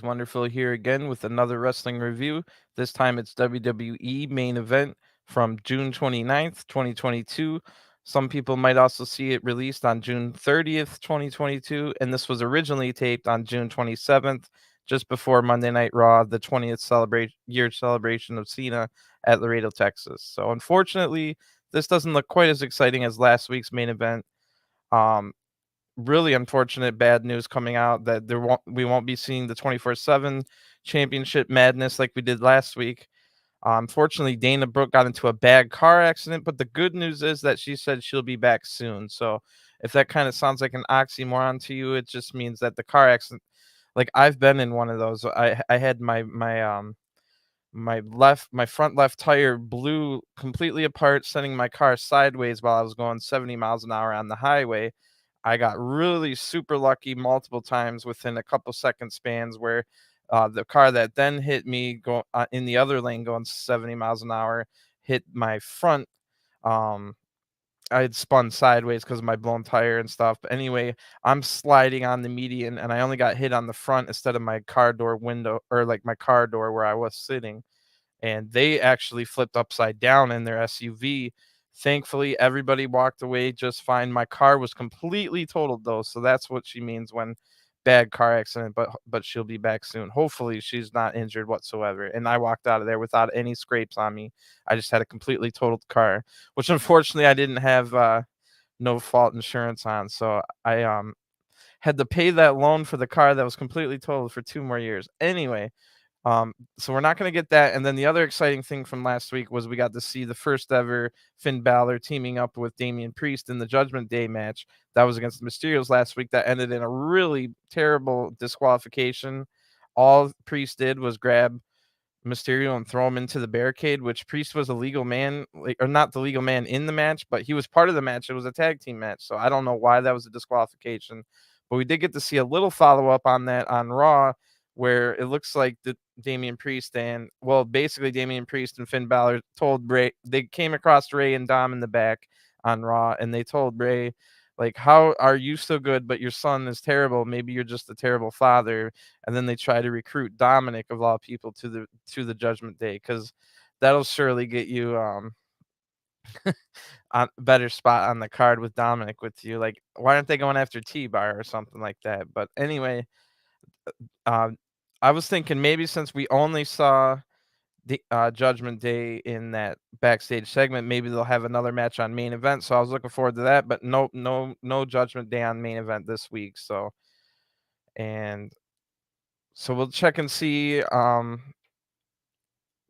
Wonderful here again with another wrestling review. This time it's WWE main event from June 29th, 2022. Some people might also see it released on June 30th, 2022, and this was originally taped on June 27th, just before Monday Night Raw, the 20th year celebration of Cena at Laredo, Texas. So unfortunately, this doesn't look quite as exciting as last week's main event. Um, really unfortunate bad news coming out that we won't be seeing the 24/7 championship madness like we did last week. Unfortunately, Dana Brooke got into a bad car accident, but the good news is that she said she'll be back soon. So if that kind of sounds like an oxymoron to you, it just means that the car accident, like I've been in one of those. I had my front left tire blew completely apart, sending my car sideways while I was going 70 miles an hour on the highway. I got really super lucky multiple times within a couple second spans where the car that then hit me in the other lane going 70 miles an hour hit my front. Um, I had spun sideways because of my blown tire and stuff. But anyway, I'm sliding on the median and I only got hit on the front instead of my car door window, or like my car door where I was sitting, and they actually flipped upside down in their SUV. Thankfully, everybody walked away just fine. My car was completely totaled though, so that's what she means when bad car accident, but she'll be back soon. Hopefully, she's not injured whatsoever. And I walked out of there without any scrapes on me. I just had a completely totaled car, which unfortunately I didn't have no fault insurance on, so I had to pay that loan for the car that was completely totaled for 2 more years. Anyway, so we're not going to get that. And then the other exciting thing from last week was we got to see the first ever Finn Balor teaming up with Damien Priest in the Judgment Day match that was against the Mysterios last week. That ended in a really terrible disqualification. All Priest did was grab Mysterio and throw him into the barricade, which Priest was a legal man, like, or not the legal man in the match, but he was part of the match. It was a tag team match, so I don't know why that was a disqualification. But we did get to see a little follow up on that on Raw, where it looks like the Damian Priest and, well, basically Damian Priest and Finn Balor told Ray, they came across Ray and Dom in the back on Raw, and they told Ray, like, how are you so good, but your son is terrible? Maybe you're just a terrible father. And then they try to recruit Dominic of all people to the Judgment Day, because that'll surely get you on better spot on the card with Dominic with you. Like, why aren't they going after TBar or something like that? But anyway, um, I was thinking maybe since we only saw the Judgment Day in that backstage segment, maybe they'll have another match on main event. So I was looking forward to that, but no Judgment Day on main event this week. And so we'll check and see.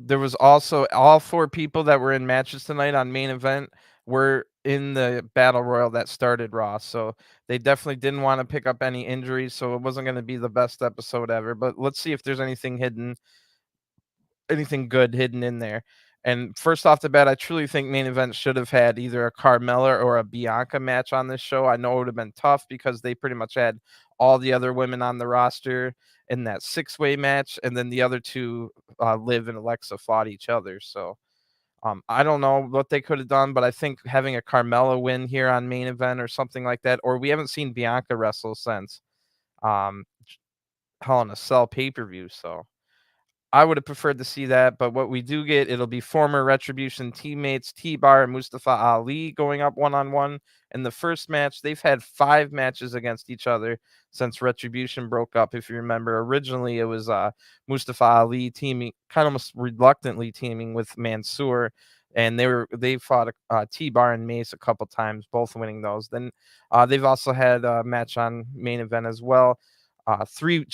There was also all 4 people that were in matches tonight on main event were in the battle royal that started Raw. So they definitely didn't want to pick up any injuries. So it wasn't going to be the best episode ever. But let's see if there's anything good hidden in there. And first off the bat, I truly think main event should have had either a Carmella or a Bianca match on this show. I know it would have been tough because they pretty much had all the other women on the roster in that 6-way match, and then the other two, Liv and Alexa, fought each other. So I don't know what they could have done, but I think having a Carmella win here on main event or something like that, or we haven't seen Bianca wrestle since um, Hell in a Cell pay-per-view. So I would have preferred to see that, but what we do get, it'll be former Retribution teammates TBar and Mustafa Ali going up one-on-one in the first match. They've had 5 matches against each other since Retribution broke up. If you remember, originally it was Mustafa Ali teaming, kind of almost reluctantly teaming with Mansoor, and they fought T-Bar and Mace a couple times, both winning those. Then they've also had a match on main event as well. 3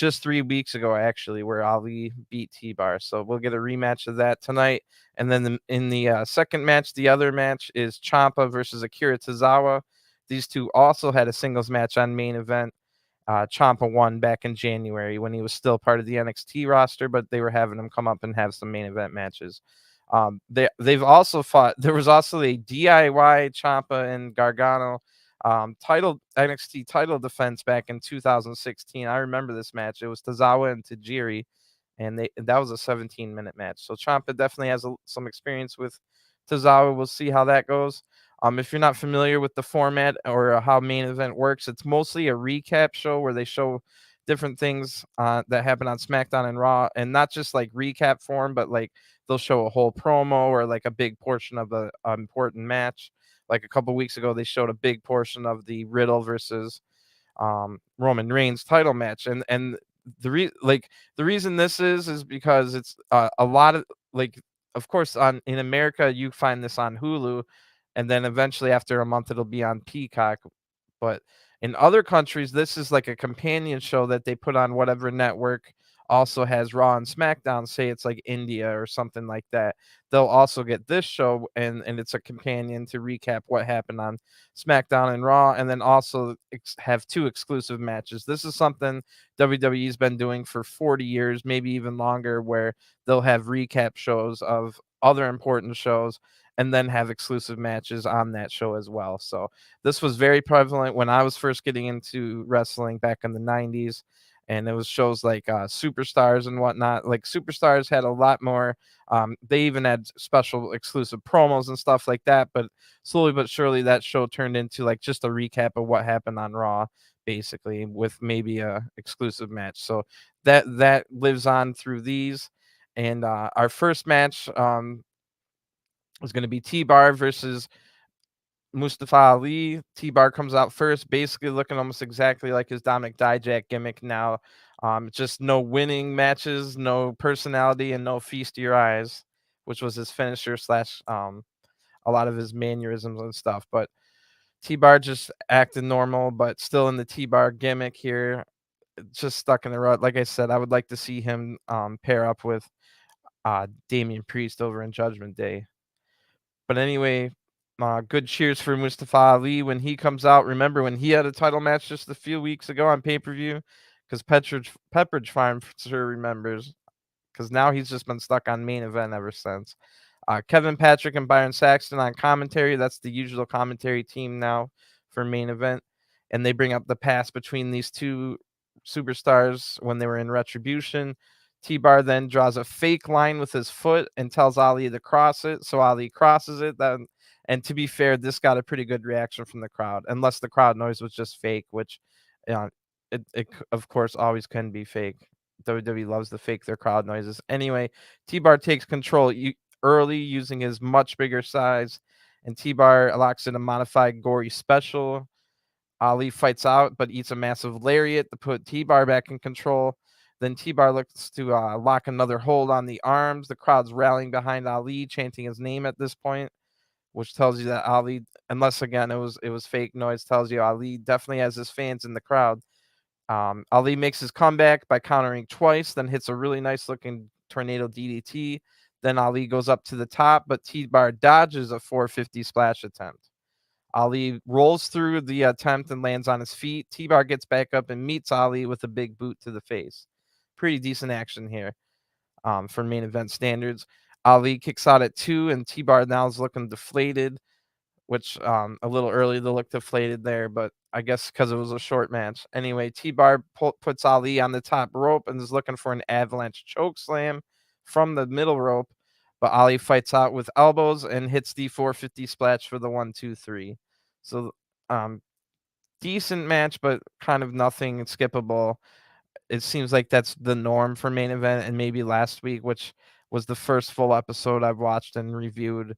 weeks ago, actually, where Ali beat T-Bar. So we'll get a rematch of that tonight. And then in the second match, the other match is Champa versus Akira Tozawa. These two also had a singles match on main event. Ciampa won back in January when he was still part of the NXT roster, but they were having him come up and have some main event matches. They've also fought. There was also a DIY Ciampa and Gargano title NXT title defense back in 2016. I remember this match. It was Tozawa and Tajiri, and that was a 17-minute match. So Ciampa definitely has some experience with Tozawa. We'll see how that goes. If you're not familiar with the format or how main event works, it's mostly a recap show where they show different things that happen on SmackDown and Raw, and not just like recap form, but like they'll show a whole promo or like a big portion of a important match. Like a couple weeks ago, they showed a big portion of the Riddle versus Roman Reigns title match, and the reason this is because it's a lot of like, of course, on in America you find this on Hulu, and then eventually after a month it'll be on Peacock. But in other countries, this is like a companion show that they put on whatever network also has Raw and SmackDown. Say it's like India or something like that. They'll also get this show, and it's a companion to recap what happened on SmackDown and Raw, and then also have two exclusive matches. This is something WWE's been doing for 40 years, maybe even longer, where they'll have recap shows of other important shows and then have exclusive matches on that show as well. So this was very prevalent when I was first getting into wrestling back in the 90s. And it was shows like Superstars and whatnot. Like Superstars had a lot more. They even had special exclusive promos and stuff like that. But slowly but surely, that show turned into like just a recap of what happened on Raw, basically, with maybe a exclusive match. So that lives on through these. And our first match is going to be TBar versus Mustafa Ali. TBar comes out first, basically looking almost exactly like his Dominic Dijak gimmick now. Just no winning matches, no personality, and no feast your eyes, which was his finisher slash a lot of his mannerisms and stuff. But TBar just acting normal, but still in the TBar gimmick here, just stuck in the rut. Like I said, I would like to see him pair up with Damien Priest over in Judgment Day. But anyway, good cheers for Mustafa Ali when he comes out. Remember when he had a title match just a few weeks ago on pay-per-view? Because Pepperidge Farm sure remembers. Because now he's just been stuck on main event ever since. Kevin Patrick and Byron Saxton on commentary. That's the usual commentary team now for main event. And they bring up the past between these two superstars when they were in Retribution. T-Bar then draws a fake line with his foot and tells Ali to cross it. So Ali crosses it. And to be fair, this got a pretty good reaction from the crowd, unless the crowd noise was just fake, which it of course always can be fake. WWE loves to fake their crowd noises. Anyway, T-Bar takes control early using his much bigger size, and T-Bar locks in a modified gory special. Ali fights out, but eats a massive lariat to put T-Bar back in control. Then T-Bar looks to lock another hold on the arms. The crowd's rallying behind Ali, chanting his name at this point, which tells you that Ali, unless again it was fake noise, tells you Ali definitely has his fans in the crowd. Ali makes his comeback by countering twice, then hits a really nice looking tornado DDT. Then Ali goes up to the top, but T-Bar dodges a 450 splash attempt. Ali rolls through the attempt and lands on his feet. T-Bar gets back up and meets Ali with a big boot to the face. Pretty decent action here for main event standards. Ali kicks out at 2, and T-Bar now is looking deflated, which a little early to look deflated there, but I guess because it was a short match. Anyway, T-Bar puts Ali on the top rope and is looking for an avalanche choke slam from the middle rope, but Ali fights out with elbows and hits the 450 splash for the 1-2-3. So decent match, but kind of nothing skippable. It seems like that's the norm for main event, and maybe last week, which was the first full episode I've watched and reviewed,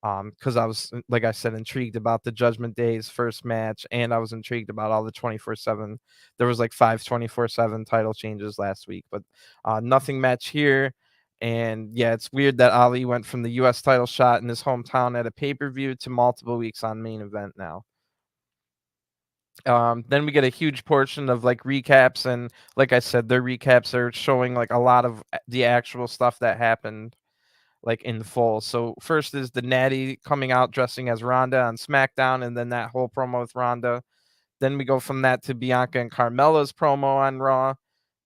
because I was, like I said, intrigued about the Judgment Day's first match, and I was intrigued about all the 24/7. There was like 5 24/7 title changes last week, but nothing match here. And yeah, it's weird that Ali went from the U.S. title shot in his hometown at a pay-per-view to multiple weeks on main event now. Then we get a huge portion of like recaps, and like I said, their recaps are showing like a lot of the actual stuff that happened like in full. So first is the Natty coming out dressing as Ronda on SmackDown, and then that whole promo with Ronda. Then we go from that to Bianca and Carmella's promo on Raw.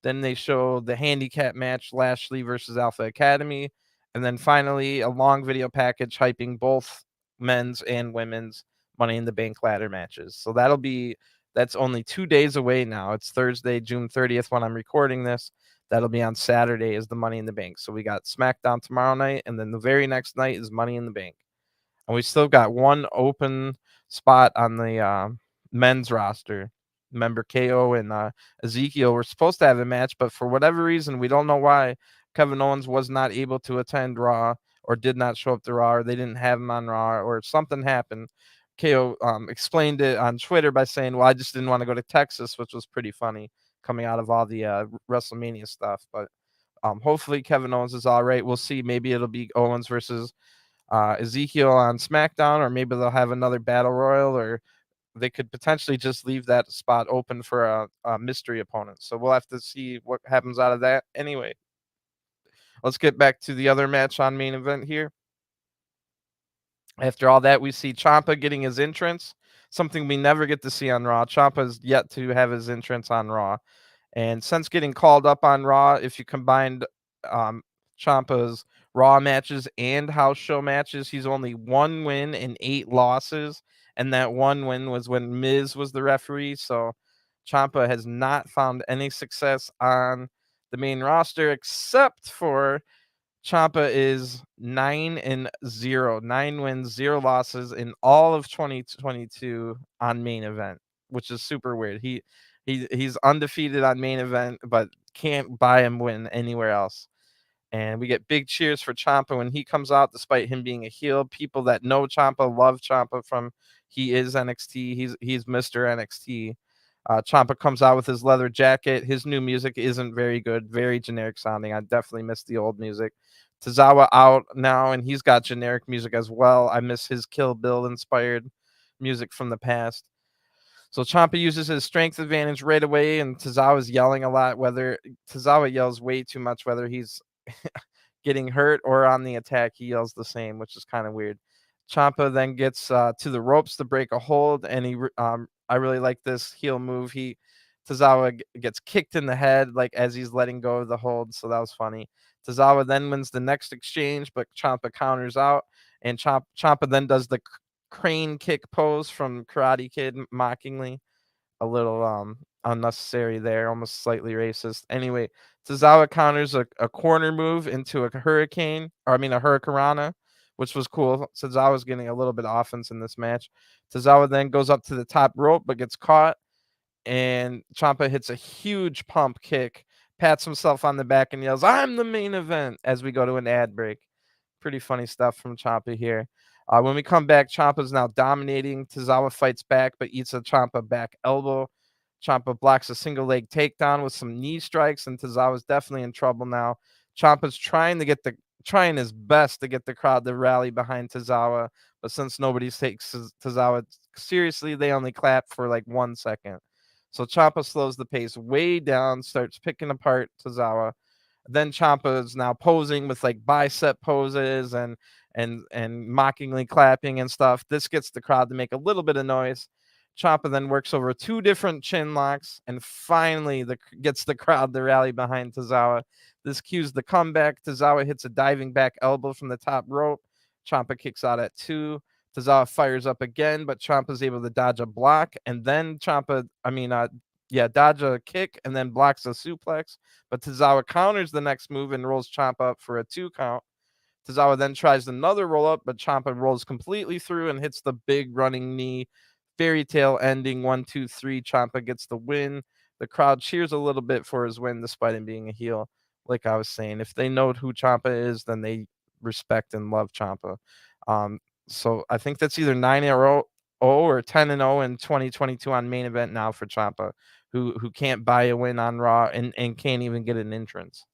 Then they show the handicap match, Lashley versus Alpha Academy. And then finally, a long video package hyping both men's and women's Money in the Bank ladder matches. So that's only 2 days away now. It's Thursday, June 30th when I'm recording this. That'll be on Saturday is the Money in the Bank. So we got SmackDown tomorrow night, and then the very next night is Money in the Bank. And we still got one open spot on the men's roster. Remember KO and Ezekiel were supposed to have a match, but for whatever reason, we don't know why, Kevin Owens was not able to attend Raw or did not show up to Raw, or they didn't have him on Raw, or something happened. KO explained it on Twitter by saying, "Well, I just didn't want to go to Texas," which was pretty funny coming out of all the WrestleMania stuff. But hopefully Kevin Owens is all right. We'll see. Maybe it'll be Owens versus Ezekiel on SmackDown, or maybe they'll have another battle royal, or they could potentially just leave that spot open for a mystery opponent. So we'll have to see what happens out of that. Anyway, let's get back to the other match on main event here. After all that, we see Ciampa getting his entrance, something we never get to see on Raw. Ciampa's yet to have his entrance on Raw. And since getting called up on Raw, if you combined um, Ciampa's Raw matches and house show matches, he's only 1 win and 8 losses. And that 1 win was when Miz was the referee. So Ciampa has not found any success on the main roster, except for Ciampa is 9-0, 9 wins, 0 losses in all of 2022 on main event, which is super weird. He's undefeated on main event, but can't buy him win anywhere else. And we get big cheers for Ciampa when he comes out, despite him being a heel. People that know Ciampa love Ciampa from he is NXT. He's Mr. NXT. Ciampa comes out with his leather jacket. His new music isn't very good, very generic sounding. I definitely miss the old music. Tozawa out now, and he's got generic music as well. I miss his Kill Bill inspired music from the past. So Ciampa uses his strength advantage right away, and Tozawa's yelling a lot. Whether Tozawa yells way too much, whether he's getting hurt or on the attack, he yells the same, which is kind of weird. Ciampa then gets to the ropes to break a hold, and I really like this heel move. Tozawa gets kicked in the head like as he's letting go of the hold, so that was funny. Tozawa then wins the next exchange, but Ciampa counters out, and Ciampa then does the crane kick pose from Karate Kid mockingly. A little unnecessary there, almost slightly racist. Anyway, Tozawa counters a corner move into a hurricane, or I mean a hurricanrana, which was cool. Tozawa's getting a little bit of offense in this match. Tozawa then goes up to the top rope but gets caught, and Ciampa hits a huge pump kick, pats himself on the back, and yells, "I'm the main event," as we go to an ad break. Pretty funny stuff from Ciampa here. When we come back, Ciampa's now dominating. Tozawa fights back, but eats a Ciampa back elbow. Ciampa blocks a single leg takedown with some knee strikes, and Tozawa's definitely in trouble now. Ciampa's trying his best to get the crowd to rally behind Tozawa, but since nobody takes Tozawa seriously, they only clap for like 1 second. So Ciampa slows the pace way down, starts picking apart Tozawa. Then Ciampa is now posing with like bicep poses and mockingly clapping and stuff. This gets the crowd to make a little bit of noise. Ciampa then works over 2 different chin locks and finally gets the crowd to rally behind Tozawa. This cues the comeback. Tozawa hits a diving back elbow from the top rope. Ciampa kicks out at 2. Tozawa fires up again, but Ciampa's able to dodge a block, and then dodge a kick and then blocks a suplex. But Tozawa counters the next move and rolls Ciampa up for a 2 count. Tozawa then tries another roll up, but Ciampa rolls completely through and hits the big running knee. Fairy tale ending 1, 2, 3. Ciampa gets the win. The crowd cheers a little bit for his win, despite him being a heel. Like I was saying, if they know who Ciampa is, then they respect and love Ciampa. So I think that's either 9-0 or 10-0 in 2022 on main event now for Ciampa, who can't buy a win on Raw and can't even get an entrance.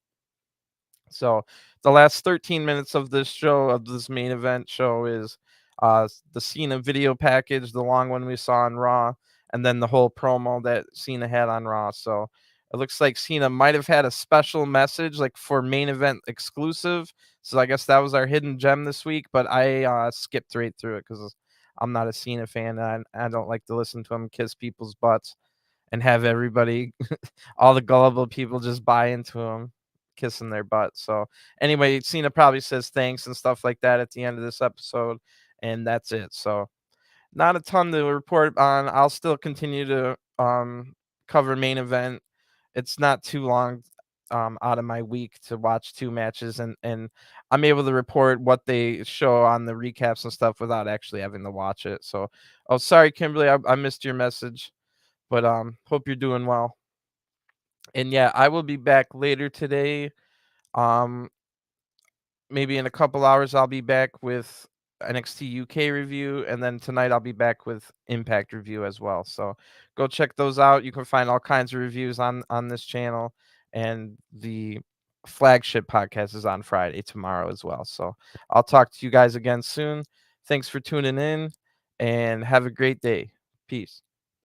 So the last 13 minutes of this main event show is the Cena video package, the long one we saw on Raw, and then the whole promo that Cena had on Raw. So it looks like Cena might have had a special message like for main event exclusive. So I guess that was our hidden gem this week, but I skipped right through it because I'm not a Cena fan, and I don't like to listen to him kiss people's butts and have everybody, all the gullible people, just buy into him kissing their butt. So anyway, Cena probably says thanks and stuff like that at the end of this episode, and that's it. So not a ton to report on. I'll still continue to cover main event. It's not too long out of my week to watch 2 matches, and I'm able to report what they show on the recaps and stuff without actually having to watch it. So, oh, sorry, Kimberly, I missed your message. But hope you're doing well. And yeah, I will be back later today. Um, maybe in a couple hours I'll be back with NXT UK review, and then tonight I'll be back with Impact review as well. So go check those out. You can find all kinds of reviews on this channel, and the flagship podcast is on Friday tomorrow as well. So I'll talk to you guys again soon. Thanks for tuning in, and have a great day. Peace.